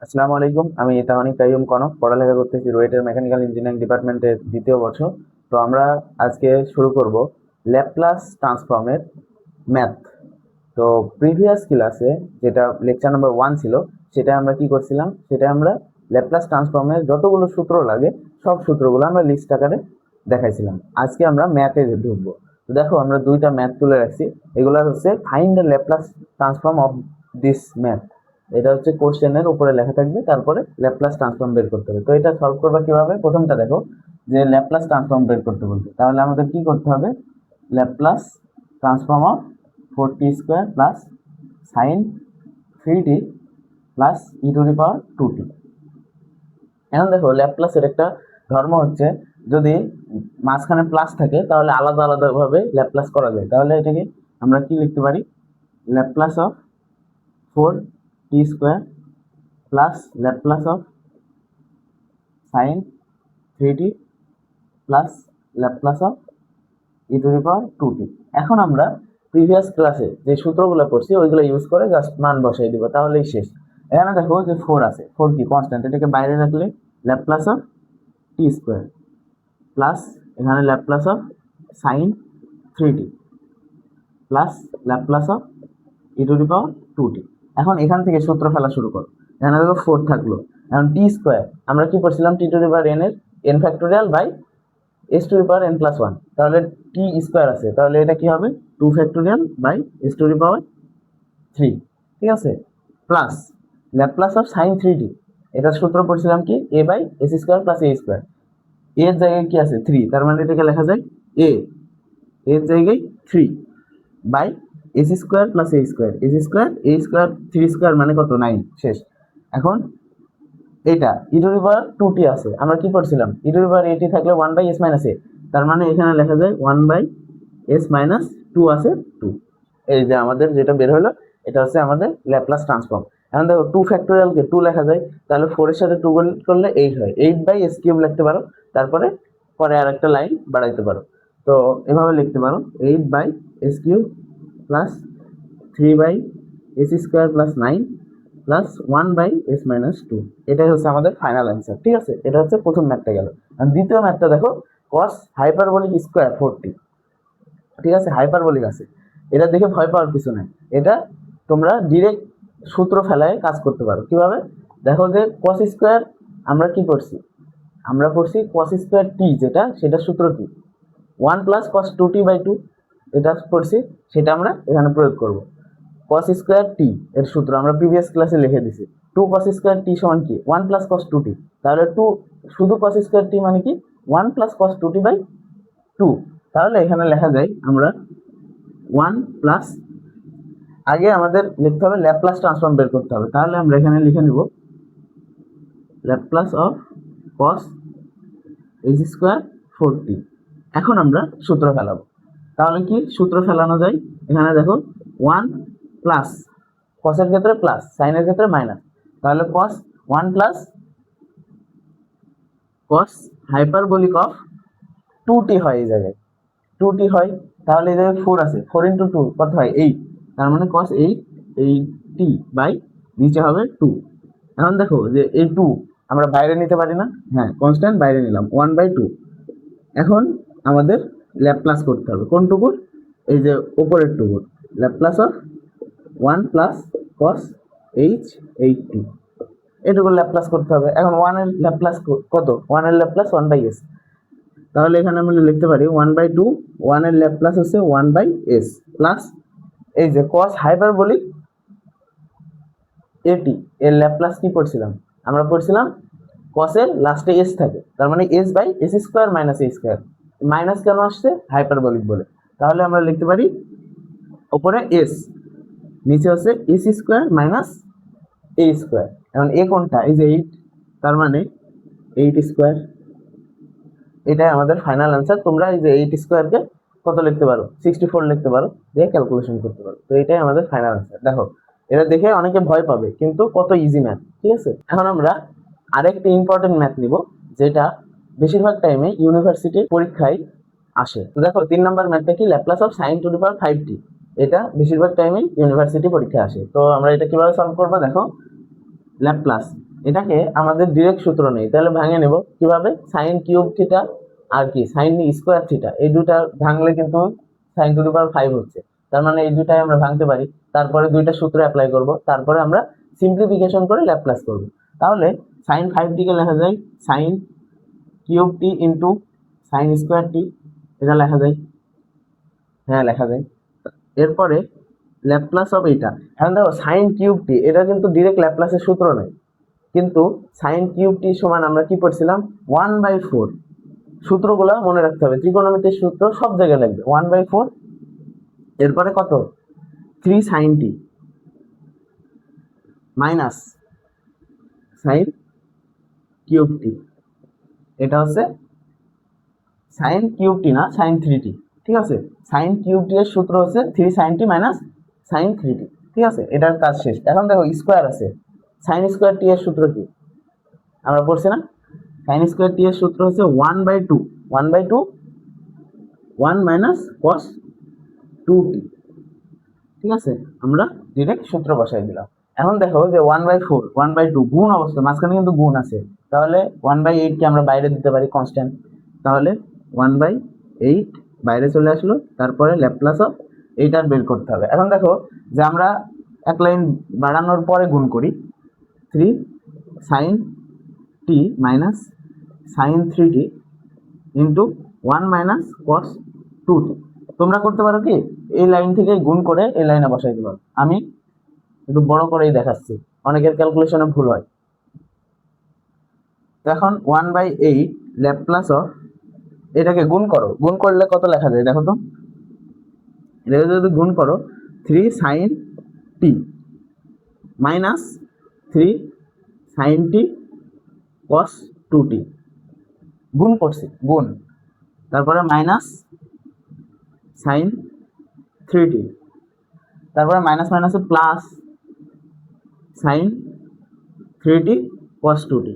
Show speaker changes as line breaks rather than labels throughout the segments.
আসসালামু আলাইকুম। আমি তাহনিক কাইয়ুম কনক পড়ালেখা করতেছি রুয়েটের মেকানিক্যাল ইঞ্জিনিয়ারিং ডিপার্টমেন্টের দ্বিতীয় বর্ষ। তো আমরা আজকে শুরু করব ল্যাপ্লাস ট্রান্সফর্মের ম্যাথ। তো প্রিভিয়াস ক্লাসে যেটা লেকচার নাম্বার 1 ছিল, সেটা আমরা কি করছিলাম, সেটা আমরা ল্যাপ্লাস ট্রান্সফর্মের যতগুলো সূত্র লাগে সব সূত্রগুলো আমরা লিস্ট আকারে দেখাইছিলাম। আজকে আমরা ম্যাথে ঢুকবো। তো দেখো, আমরা দুইটা ম্যাথ তুলে রাখছি। এগুলো হচ্ছে find the Laplace transform of this math. এটা হচ্ছে কোশ্চেনের উপরে লেখা থাকবে, তারপরে ল্যাপ্লাস ট্রান্সফর্ম বের করতে হবে। তো এটা সলভ করবা কিভাবে? প্রথমটা দেখো যে ল্যাপ্লাস ট্রান্সফর্ম বের করতে বলছে, তাহলে আমাদের কি করতে হবে? Laplace transform of 4t square plus sign 3t plus E to the power 2t। এখন দেখো, ল্যাপ্লাসের একটা ধর্ম হচ্ছে যদি মাঝখানে প্লাস থাকে তাহলে আলাদা আলাদাভাবে ল্যাপ্লাস করা যায়। তাহলে এটাকে আমরা কি লিখতে পারি? Laplace of 4t square plus Laplace of sine 3t plus Laplace of e to the power 2t। এখন আমরা প্রিভিয়াস ক্লাসে যে সূত্রগুলো করছি ওইগুলো ইউজ করে জাস্ট মান বসাই দিব, তাহলেই শেষ। এখানে দেখো যে 4 আছে, 4 কি কনস্ট্যান্ট, এটাকে বাইরে রাখলে Laplace of t square plus এখানে Laplace of sine 3t plus Laplace of e to the power 2t। এখন এখান থেকে সূত্র ফেলা শুরু করো। এখানে দেখো 4 থাকলো। এখন টি স্কোয়ার আমরা কি করছিলাম? T to the power N এর N factorial by S to the power N plus 1। তাহলে টি স্কোয়ার আছে, তাহলে এটা কি হবে? 2 factorial by S to the power 3। ঠিক আছে, plus Laplace of sine 3t। এটার সূত্র পড়ছিলাম কি? A by S square plus A square. এর জায়গায় কি আছে? 3, তার মানে এটাকে লেখা যায় এ এর জায়গায় 3 by S square plus A square. S square A square 3 square মানে কত? 9। শেষ। এখন এটা ই টু দি পাওয়ার 2t আছে, আমরা কি করছিলাম? ই টু দি পাওয়ার এটি থাকলে 1 বাই এস মাইনাস এ, তার মানে এখানে লেখা যায় 1 বাই এস মাইনাস 2 আছে 2। এই যে আমাদের যেটা বের হলো, এটা হচ্ছে আমাদের ল্যাপ্লাস ট্রান্সফর্ম। এখন দেখো 2 ফ্যাক্টোরিয়ালকে 2 লেখা যায়, তাহলে 4 এর সাথে 2 গুণ করলে 8 হয়। 8 বাই এস কিউব লিখতে পারো, তারপরে পরে আর একটা লাইন বাড়াইতে পারো। তো এভাবে লিখতে পারো 8 by S cube plus 3 by S square plus 9 plus 1 by S minus 2। এটাই হচ্ছে আমাদের ফাইনাল অ্যান্সার। ঠিক আছে, এটা হচ্ছে প্রথম ম্যাথটা গেল। আর দ্বিতীয় ম্যাথটা দেখো, কস হাইপারবোলিক স্কোয়ার 40। ঠিক আছে, হাইপারবোলিক আছে, এটা দেখে ভয় পাওয়ার কিছু নাই। এটা তোমরা ডিরেক্ট সূত্র ফেলায় কাজ করতে পারো। কিভাবে? দেখো যে কস স্কোয়ার আমরা কি করছি? আমরা করছি কস স্কোয়ার টি, যেটা সেটা সূত্র কি? 1 প্লাস কস 2t বাই 2। এটা করছি, সেটা আমরা এখানে প্রয়োগ করব। কস স্কোয়ার টি এর সূত্র আমরা প্রিভিয়াস ক্লাসে লিখে দিছি। 2 কস স্কোয়ার টি সমান কি? 1 প্লাস কস 2t। তাহলে 2 শুধু কস স্কোয়ার টি মানে কি? 1 প্লাস কস 2t বাই 2। তাহলে এখানে লেখা যায় আমরা 1 প্লাস, আগে আমাদের লিখতে হবে ল্যাপ্লাস ট্রান্সফর্ম বের করতে হবে। তাহলে আমরা এখানে লিখে নিব Laplace of cos H square 4t। এখন আমরা সূত্র ফেলাবো। তাহলে কি সূত্র ফেলানো যায়? এখানে দেখো 1 প্লাস, কসের ক্ষেত্রে প্লাস, সাইনের ক্ষেত্রে মাইনাস, তাহলে কস 1 plus cos hyperbolic of 2t হয়। এই জায়গায় 2t হয়, তাহলে এই জায়গায় 4 আছে, 4 ইন্টু 2 কত হয়? 8। তার মানে কস 8t বাই নিচে হবে 2। এখন দেখো যে এই 2 আমরা বাইরে নিতে পারি না? হ্যাঁ, কনস্ট্যান্ট বাইরে নিলাম 1 বাই 2। এখন আমাদের ল্যাপ্লাস করতে হবে কোনটুকুর? এই যে উপরের টুকুর, Laplace of 1 plus cos H 8t, এটুকুর ল্যাপ্লাস করতে হবে। এখন 1 এর ল্যাপ্লাস কত? 1 এর ল্যাপ্লাস 1 বাই এস। তাহলে এখানে আমরা লিখতে পারি 1 বাই 2, 1 এর ল্যাপ্লাস হচ্ছে 1 বাই এস প্লাস এই যে কস হাইপারবোলিক এটি এর ল্যাপ্লাস কি পড়ছিলাম? আমরা পড়ছিলাম কসের লাস্টে এস থাকে, তার মানে S by S square minus A square. Minus কেন আসছে? হাইপারবোলিক বলে। তাহলে আমরা লিখতে পারি উপরে এস, নিচে হচ্ছে S square minus A square. এখন এ কোনটা? এই যে 8, তার মানে 8 স্কোয়ার। এটাই আমাদের ফাইনাল অ্যান্সার। তোমরা এই যে 8 স্কোয়ারকে কত লিখতে পারো? 64 লিখতে পারো, দিয়ে ক্যালকুলেশন করতে পারো। তো এটাই আমাদের ফাইনাল অ্যান্সার। দেখো, এটা দেখে অনেকে ভয় পাবে, কিন্তু কত ইজি ম্যাথ। ঠিক আছে, এখন আমরা আরেকটি ইম্পর্টেন্ট ম্যাথ নিব, যেটা বেশিরভাগ টাইমে ইউনিভার্সিটির পরীক্ষায় আসে। তো দেখো 3 নম্বর ম্যাথটা কি? Laplace of sign two the power 5t। এটা বেশিরভাগ টাইমে ইউনিভার্সিটি পরীক্ষায় আসে। তো আমরা এটা কিভাবে সলভ করবো? দেখো, ল্যাপ্লাস এটাকে আমাদের ডিরেক্ট সূত্র নেই, তাহলে ভাঙে নেব কিভাবে, সাইন কিউব থিটা আর কি সাইন স্কোয়ার থিটা, এই দুটা ভাঙলে কিন্তু সাইন টু দি পাওয়ার 5 হচ্ছে, তার মানে এই দুটাই আমরা ভাঙতে পারি। তারপরে দুইটা সূত্র অ্যাপ্লাই করব, তারপরে আমরা সিম্পলিফিকেশন করে ল্যাপ্লাস করব। তাহলে সাইন 5 কে লেখা যায় সাইন কিউব টি ইন্টু সাইন স্কোয়ার টি, এটা লেখা যায়, হ্যাঁ লেখা যায়। এরপরে ল্যাপ্লাস অফ এইটা, এখন দেখো সাইন কিউব টি এটা কিন্তু ডিরেক্ট ল্যাপ্লাসের সূত্র নয়, কিন্তু সাইন কিউব টি সমান আমরা কি পড়ছিলাম 1/4, সূত্রগুলো মনে রাখতে হবে, ত্রিকোণমিতির সূত্র সব জায়গায় লাগবে 1/4। এরপরে কত 3 sine t minus sign cube টি, এটা হচ্ছে সাইন কিউব টি না সাইন 3t, ঠিক আছে। সাইন কিউব টি এর সূত্র হচ্ছে 3 sine t minus sine 3t, ঠিক আছে, এটার কাজ শেষ। এখন দেখো স্কোয়ার আছে, সাইন স্কোয়ার টি এর সূত্র কি আমরা পড়ছি না, সাইন স্কোয়ার টি এর সূত্র হচ্ছে 1/2 1 মাইনাস কস 2t, ঠিক আছে, আমরা ডিরেক্ট সূত্র বসাই দিলাম। এখন দেখো যে 1/4 1/2 গুণ অবস্থা, মাঝখানে কিন্তু গুণ আছে, তাহলে 1/8 কে আমরা বাইরে দিতে পারি কনস্ট্যান্ট, তাহলে 1/8 বাইরে চলে আসলো। তারপরে ল্যাপ্লাস অফ এইটার বের করতে হবে। এখন দেখো যে আমরা এক লাইন বাড়ানোর পরে গুণ করি, 3 sine t minus sine 3t into 1 minus cos 2t। তোমরা করতে পারো কি এই লাইন থেকে গুণ করে এই লাইনে বসাই দিতে পারো, আমি একটু বড় করেই দেখাচ্ছি, অনেকের ক্যালকুলেশনে ভুল হয়। এখন 1/8 ল্যাপ্লাস অফ, এটাকে গুণ করো, গুণ করলে কত লেখা যায় দেখো তো, এটাকে যদি গুণ করো 3 সাইন টি মাইনাস 3 সাইন টি কস 2t, গুণ করছি গুণ, তারপরে মাইনাস সাইন 3t, তারপরে মাইনাস মাইনাসে plus sign 3t cos 2t,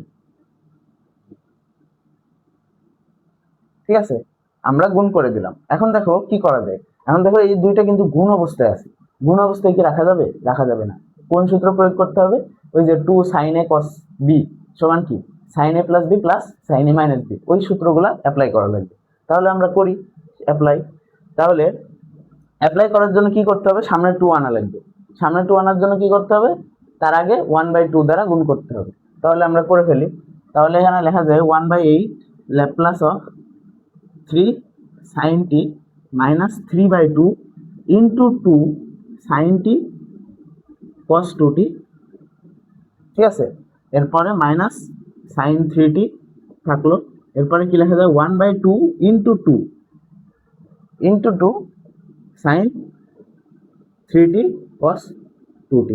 ঠিক আছে, আমরা গুণ করে দিলাম। এখন দেখো কি করা যায়, এখন দেখো এই দুইটা কিন্তু গুণ অবস্থায় আছে, গুণ অবস্থায় কি রাখা যাবে, রাখা যাবে না। কোন সূত্র প্রয়োগ করতে হবে, ওই যে 2 sin a cos b সমান কি sin a plus b plus sin a minus b, ওই সূত্রগুলো অ্যাপ্লাই করা লাগবে। তাহলে আমরা করি অ্যাপ্লাই। তাহলে অ্যাপ্লাই করার জন্য কি করতে হবে, সামনে 2 আনা লাগবে, সামনে 2 আনার জন্য কি করতে হবে, তার আগে 1/2 দ্বারা গুণ করতে হবে। তাহলে আমরা করে ফেলি, তাহলে এখানে লেখা যায় 1/8 Laplace of 3 sin t minus 3/2 into 2 sin t cos 2t, ঠিক আছে। এরপরে মাইনাস সাইন 3t থাকলো, এরপরে কি লেখা যায় 1/2 into 2 sin 3t cos 2t,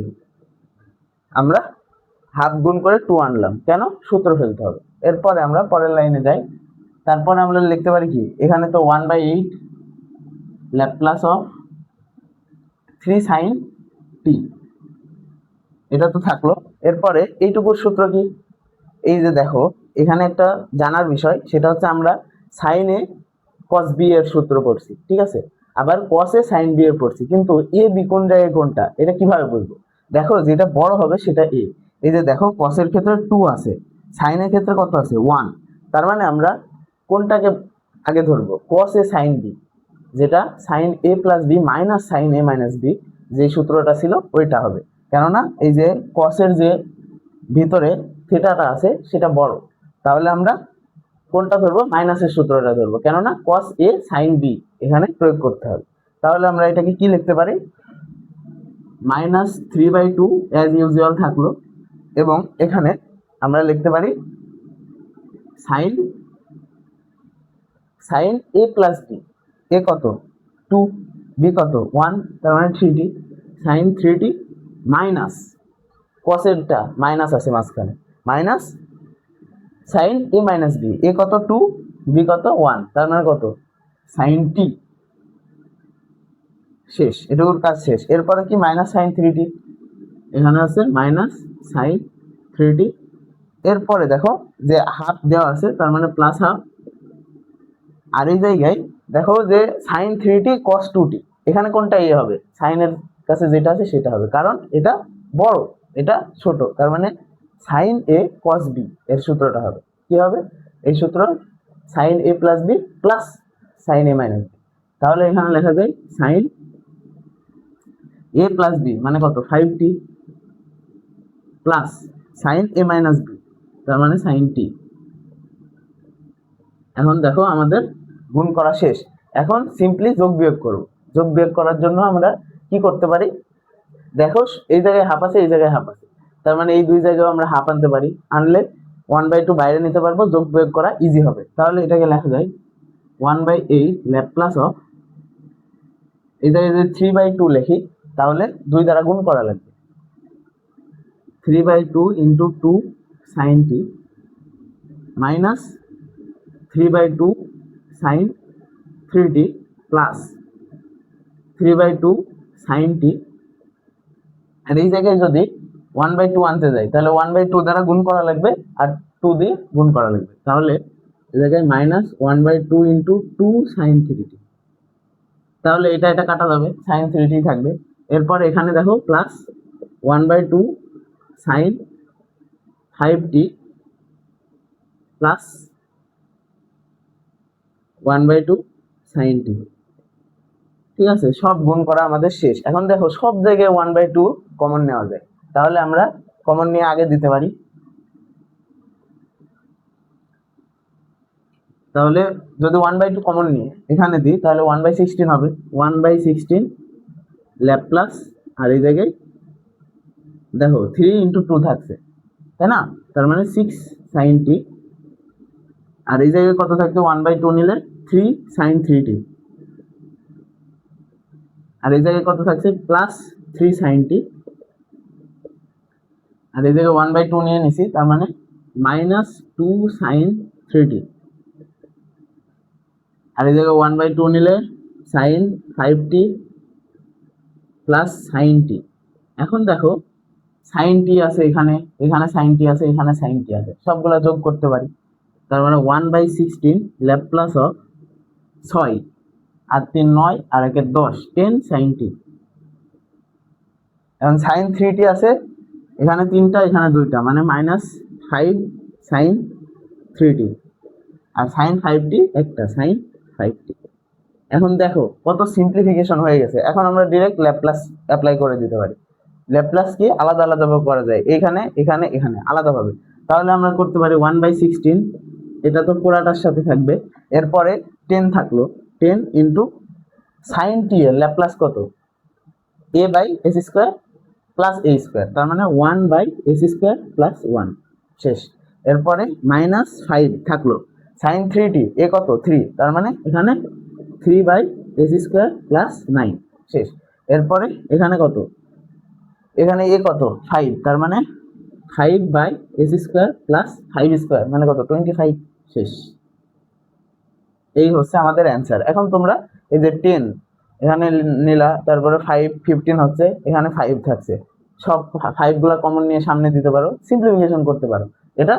আমরা হাফ গুণ করে 2 আনলাম, কেন সূত্র ফেলতে হবে। এরপরে আমরা পরের লাইনে যাই, তারপরে আমরা লিখতে পারি কি, এখানে তো 1/8 ল্যাপ্লাস অফ 3 সাইন টি, এটা তো থাকলো। এরপরে এইটুকুর সূত্র কি, এই যে দেখো এখানে একটা জানার বিষয়, সেটা হচ্ছে আমরা সাইনে কস বি এর সূত্র পড়ছি, ঠিক আছে, আবার কসে সাইন বি এর পড়ছি, কিন্তু এ বি কোন জায়গায় কোনটা এটা কিভাবে বুঝবো, দেখো যেটা বড় হবে সেটা এ, এই যে দেখো কসের ক্ষেত্রে 2 আছে, সাইনের ক্ষেত্রে কত আছে 1, তার মানে আমরা কোনটাকে আগে ধরবো, কস এ সাইন বি, যেটা সাইন এ প্লাস বি মাইনাস সাইন এ মাইনাস বি, যে সূত্রটা ছিল ওইটা হবে, কেননা এই যে কসের যে ভিতরে থিটাটা আছে সেটা বড়, তাহলে আমরা কোনটা ধরবো, মাইনাসের সূত্রটা ধরবো, কেননা কস এ সাইন বি এখানে প্রয়োগ করতে হবে। তাহলে আমরা এটাকে কি লিখতে পারি, -3/2 অ্যাজ ইউজুয়াল থাকলো, এবং এখানে আমরা লিখতে পারি সাইন এ প্লাস বি, এ কত 2, বি কত 1, তার মানে 3t sign 3t minus কসেরটা minus আছে মাঝখানে, মাইনাস সাইন এ মাইনাস বি, এ কত 2, বি কত 1, তার মানে কত সাইন টি, শেষ, এটুকুর কাজ শেষ। এরপরে কি মাইনাস সাইন 3t, এখানে আছে মাইনাস সাইন 3t, এরপরে দেখো যে হাফ দেওয়া আছে তার মানে প্লাস হাফ, আর এই জায়গায় দেখো যে সাইন 3t cos 2t, এখানে কোনটা এ হবে, সাইনের কাছে যেটা আছে সেটা হবে, কারণ এটা বড় এটা ছোট, তার মানে সাইন এ কস বি এর সূত্রটা হবে কি হবে? এই সূত্র সাইন এ প্লাস বি প্লাস সাইন এ মাইনাস বি। তাহলে এখানে লেখা যায় সাইন এ প্লাস বি মানে কত 5t প্লাস সাইন এ মাইনাস বি তার মানে সাইন টি। এখন দেখো আমাদের গুণ করা শেষ। এখন সিম্পলি যোগ বিয়োগ করব। যোগ বিয়োগ করার জন্য আমরা কি করতে পারি? দেখো এই জায়গায় হাফ আছে, এই জায়গায় হাফ আছে, তার মানে এই দুই জায়গায় আমরা হাফ আনতে পারি। আনলে 1/2 বাইরে নিতে পারবো, যোগ বিয়োগ করা ইজি হবে। তাহলে এটাকে লেখা যায় 1/8 ল্যাপ্লাস অফ, এই জায়গায় যদি 3/2 লিখি তাহলে 2 দ্বারা গুণ করা লাগবে। 3/2 into 2 sine t minus 3/2 sine 3t plus 3/2 sine t. আর এই জায়গায় যদি 1/2 আনতে যাই তাহলে 1/2 দ্বারা গুণ করা লাগবে আর 2 দিয়ে গুণ করা লাগবে। তাহলে এই জায়গায় মাইনাস 1/2 ইন্টু 2 সাইন 3t। তাহলে এটা কাটা যাবে, সাইন 3t থাকবে। এরপর এখানে দেখো plus 1/2 sine 5t plus 1/2 sine t. ঠিক আছে, সব গুণ করা আমাদের শেষ। এখন দেখো সব জায়গায় 1/2 কমন নেওয়া যায়, তাহলে আমরা কমন নিয়ে আগে দিতে পারি। তাহলে যদি 1/2 কমন নিয়ে এখানে দিই তাহলে 1/16 হবে। 1/16 ল্যাপ্লাস, আর এই জায়গায় দেখো 3 ইন্টু 2 থাকছে, তাই না? তার মানে 6 সাইন টি। আর এই জায়গায় কত থাকছে? 1/2 নিলে 3 সাইন 3t। আর এই জায়গায় কত থাকছে? Plus 3 sine t. আর এই জায়গায় 1/2 নিয়ে নিছি, তার মানে মাইনাস 2 সাইন 3t। আর এই জায়গায় 1/2 নিলে sign 5t plus sign t. এখন দেখো সাইন টি আছে এখানে, এখানে সাইন টি আছে, এখানে সাইন টি আছে, সবগুলা যোগ করতে পারি। তার মানে 1/16 ল্যাপ্লাস অফ 6 আর 3 9 আর 1 10 10 সাইন টি। এখন সাইন 3t আছে এখানে 3টা, এখানে 2টা, মানে মাইনাস 5 সাইন 3t। আর সাইন 5t একটা, সাইন 5t। এখন দেখো কত সিম্পলিফিকেশন হয়ে গেছে। এখন আমরা ডিরেক্ট ল্যাপ্লাস অ্যাপ্লাই করে দিতে পারি। ল্যাপ্লাস কি আলাদা আলাদাভাবে করা যায়, এখানে এখানে এখানে আলাদাভাবে। তাহলে আমরা করতে পারি 1/16, এটা তো পুরাটার সাথে থাকবে। এরপরে 10 থাকলো, 10 ইন্টু সাইন টি এর ল্যাপ্লাস কত? a/s² প্লাস a², তার মানে 1/s² প্লাস 1 শেষ। এরপরে মাইনাস 5 থাকলো, সাইন 3t এ কত? 3, তার মানে এখানে 3/s² প্লাস 9 শেষ। এরপরে এখানে কত? এখানে এ কত? 5, তার মানে 5/s² প্লাস 5² মানে কত? 25 শেষ। এই হচ্ছে আমাদের অ্যান্সার। এখন তোমরা এই যে 10 এখানে নিলা, তারপরে 5 15 হচ্ছে, এখানে 5 থাকছে, সব 5 গুলা কমন নিয়ে সামনে দিতে পারো, সিম্পলিফিকেশন করতে পারো। এটা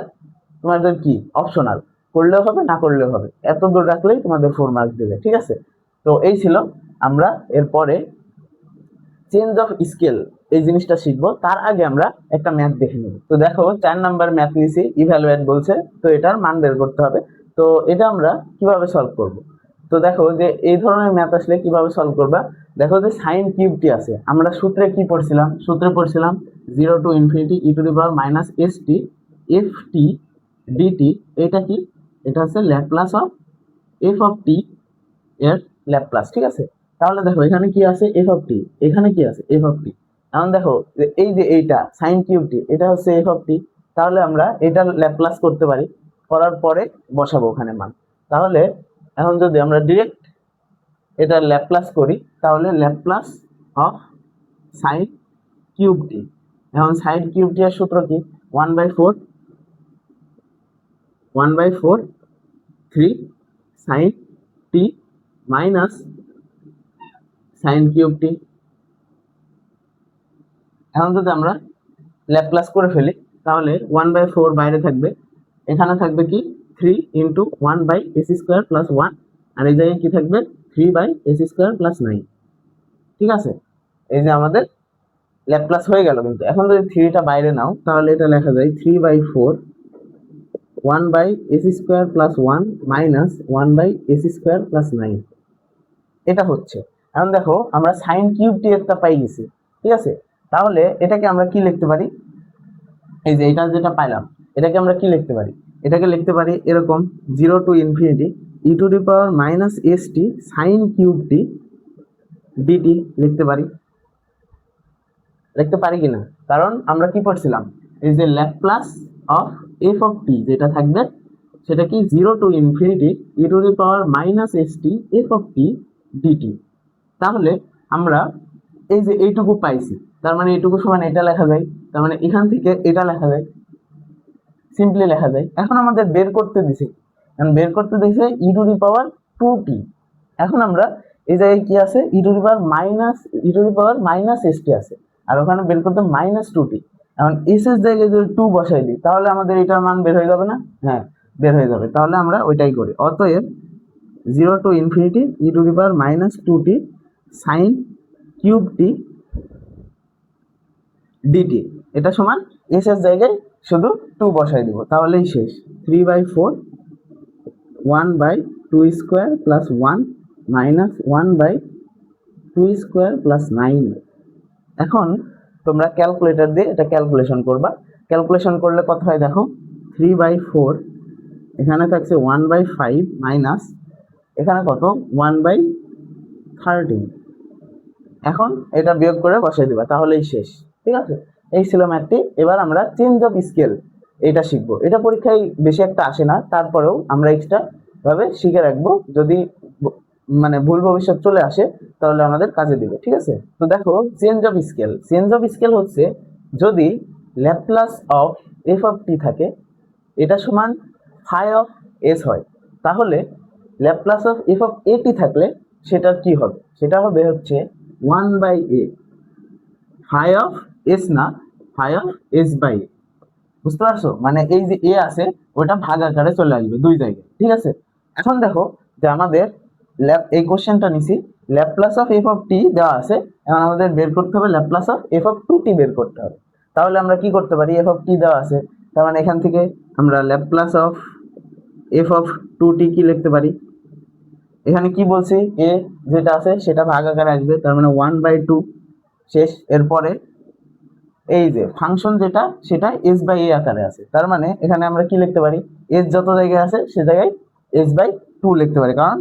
তোমাদের কি অপশনাল, করলেও হবে না করলেও হবে, এত দূর রাখলেই তোমাদের 4 মার্ক দেবে। ঠিক আছে, তো এই ছিল। আমরা এরপরে চেঞ্জ অফ স্কেল এই জিনিসটা শিখবো। তার আগে আমরা একটা ম্যাথ দেখে নেব। তো দেখো 4 নাম্বার ম্যাথ নিছি, ইভ্যালুয়েট বলছে, তো এটার মান বের করতে হবে। তো এটা আমরা কিভাবে সলভ করব? তো দেখো যে এই ধরনের ম্যাথ আসলে কিভাবে সলভ করবা। দেখো যে সাইন কিউবটি আছে, আমরা সূত্রে কি পড়ছিলাম? সূত্রে পড়ছিলাম 0 to infinity e two the power minus st ft dt। এটা কি? এটা হচ্ছে Laplace of f of t এর ল্যাপ্লাস। ঠিক আছে, তাহলে দেখো এখানে কি আছে? f অফ t, এখানে কি আছে? f of t। এখন দেখো এই যে এইটা সাইন কিউবটি, এটা হচ্ছে f অফ t। তাহলে আমরা এটা ল্যাপ্লাস করতে পারি, করার পরে বসাবো ওখানে মান। তাহলে এখন যদি আমরা ডিরেক্ট এটা ল্যাপ্লাস করি তাহলে ল্যাপ্লাস অফ সাইন কিউবটি। এখন সাইন কিউবটি এর সূত্র কি? 1/4 3 সাইন টি মাইনাস সাইন কিউবটি। এখন যদি আমরা ল্যাপ্লাস করে ফেলি তাহলে 1/4 বাইরে থাকবে, এখানে থাকবে কি 3 ইন্টু 1/s² প্লাস 1, আর এই জায়গায় কি থাকবে? 3/s² plus 9। ঠিক আছে, এই যে আমাদের ল্যাপ্লাস হয়ে গেল, কিন্তু এখন যদি থ্রিটা বাইরে নাও তাহলে এটা লেখা যায় 3/4 1/s² + 1 - 1/s² + 9। এটা হচ্ছে। এখন দেখো আমরা সাইন কিউব টি একটা পাই গেছি, ঠিক আছে। তাহলে এটাকে আমরা কি লিখতে পারি, এই যে এটা যেটা পাইলাম এটাকে আমরা কি লিখতে পারি, এটাকে লিখতে পারি এরকম 0 to ∞ e⁻−st sine cube T DT লিখতে পারি, লিখতে পারি কিনা। কারণ আমরা কি পড়ছিলাম, এই যে Laplace of F of T যেটা থাকবে সেটা কি 0 to ∞ e⁻−st F of T DT. তাহলে আমরা এই যে এইটুকু পাইছি, তার মানে এইটুকু সমান এটা লেখা যায়, তার মানে এখান থেকে এটা লেখা যায়, সিম্পলি লেখা যায়। এখন আমাদের বের করতে দিছে, এখন বের করতে দিছে e⁻2t। এখন আমরা এই জায়গায় কি আছে, e⁻−st আছে, আর ওখানে বের করতে -2t। এখন s এর জায়গায় যদি 2 বসাই দিই তাহলে আমাদের এটার মান বের হয়ে যাবে না? হ্যাঁ, বের হয়ে যাবে। তাহলে আমরা ওইটাই করি। অতএব 0 to ∞ e⁻−2t sine cube T DT, এটা সমান s এর জায়গায় শুধু 2 বসাই দিব, তাহলেই শেষ। 3/4 1/2² + 1 - 1/2² + 9। এখন তোমরা ক্যালকুলেটর দিয়ে এটা ক্যালকুলেশন করবা। ক্যালকুলেশন করলে কত হয় দেখো, 3/4 এখানে থাকছে 1/5 মাইনাস এখানে কত 1/13। এখন এটা বিয়োগ করে বসাই দিবা, তাহলেই শেষ, ঠিক আছে। এই ছিল ম্যাথটি। এবার আমরা চেঞ্জ অফ স্কেল এটা শিখবো। এটা পরীক্ষায় বেশি একটা আসে না, তারপরেও আমরা এক্সট্রা ভাবে শিখে রাখবো, যদি মানে ভুল ভবিষ্যৎ চলে আসে তাহলে আমাদের কাজে দিবে, ঠিক আছে। তো দেখো change of scale, change of scale হচ্ছে যদি ল্যাপ্লাস অফ এফ অফ টি থাকে এটা সমান ফাই অফ এস হয়, তাহলে ল্যাপ্লাস অফ এফ অফ এ টি থাকলে সেটার কি হবে, সেটা হবে হচ্ছে 1/a, ফাই অফ এস না, ফাই অফ s/a। বুঝতে পারছো, মানে এই যে এ আছে ওটা ভাগ আকারে চলে আসবে দুই জায়গায়, ঠিক আছে। এখন দেখো যে আমাদের এই কোশ্চেনটা নিছি, ল্যাপ্লাস অফ এফ অফ টি দেওয়া আছে, এখন আমাদের বের করতে হবে Laplace of F of 2t বের করতে হবে। তাহলে আমরা কি করতে পারি, এফ অফ টি দেওয়া আছে, তার মানে এখান থেকে আমরা Laplace of F of 2t কি লিখতে পারি, এখানে কি বলছি এ যেটা আছে সেটা ভাগ আকারে আসবে, তার মানে 1/2 শেষ। এরপরে এই যে ফাংশন যেটা সেটা s/a আকারে আছে, তার মানে এখানে আমরা কি লিখতে পারি, s যত জায়গায় আছে সে জায়গায় s/2 লিখতে পারি, কারণ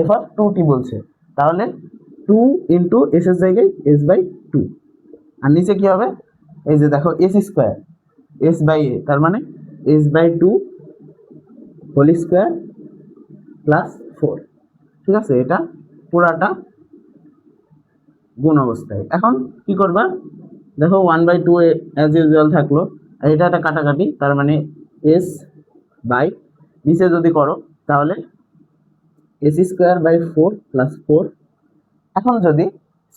f অফ 2t বলছে। তাহলে 2 ইন্টু s এর জায়গায় s/2, আর নিচে কি হবে, এই যে দেখো s² s/a, তার মানে s/2 হোল স্কোয়ার প্লাস 4, ঠিক আছে। এটা পুরাটা গুণ অবস্থায়। এখন কি করবা, দেখো 1/2 অ্যাজ ইউজুয়াল থাকলো, আর এটা একটা কাটাকাটি, তার মানে s বাই নিচে যদি করো তাহলে s²/4 + 4। এখন যদি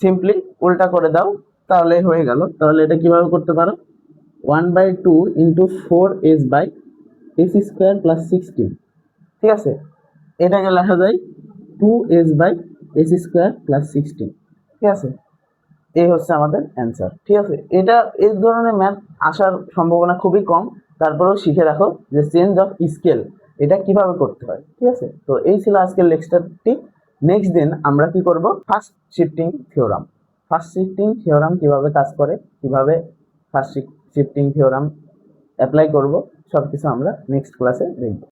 সিম্পলি উল্টা করে দাও তাহলে হয়ে গেল। তাহলে এটা কিভাবে করতে পারো, 1/2 × 4s/s² + 16, ঠিক আছে। এটাকে লেখা যায় 2s/s² + 16, ঠিক আছে। এই হচ্ছে আমাদের অ্যান্সার, ঠিক আছে। এটা এই ধরনের ম্যাথ আসার সম্ভাবনা খুবই কম, তারপরেও শিখে রাখো যে চেঞ্জ অফ স্কেল এটা কিভাবে করতে হয়, ঠিক আছে। তো এই ছিল আজকের লেকচারটি। নেক্সট দিন আমরা কি করব, first shifting theorem. First shifting theorem কিভাবে কাজ করে, কিভাবে ফার্স্ট শিফটিং থিওরাম অ্যাপ্লাই করব, সবকিছু আমরা নেক্সট ক্লাসে দেখব।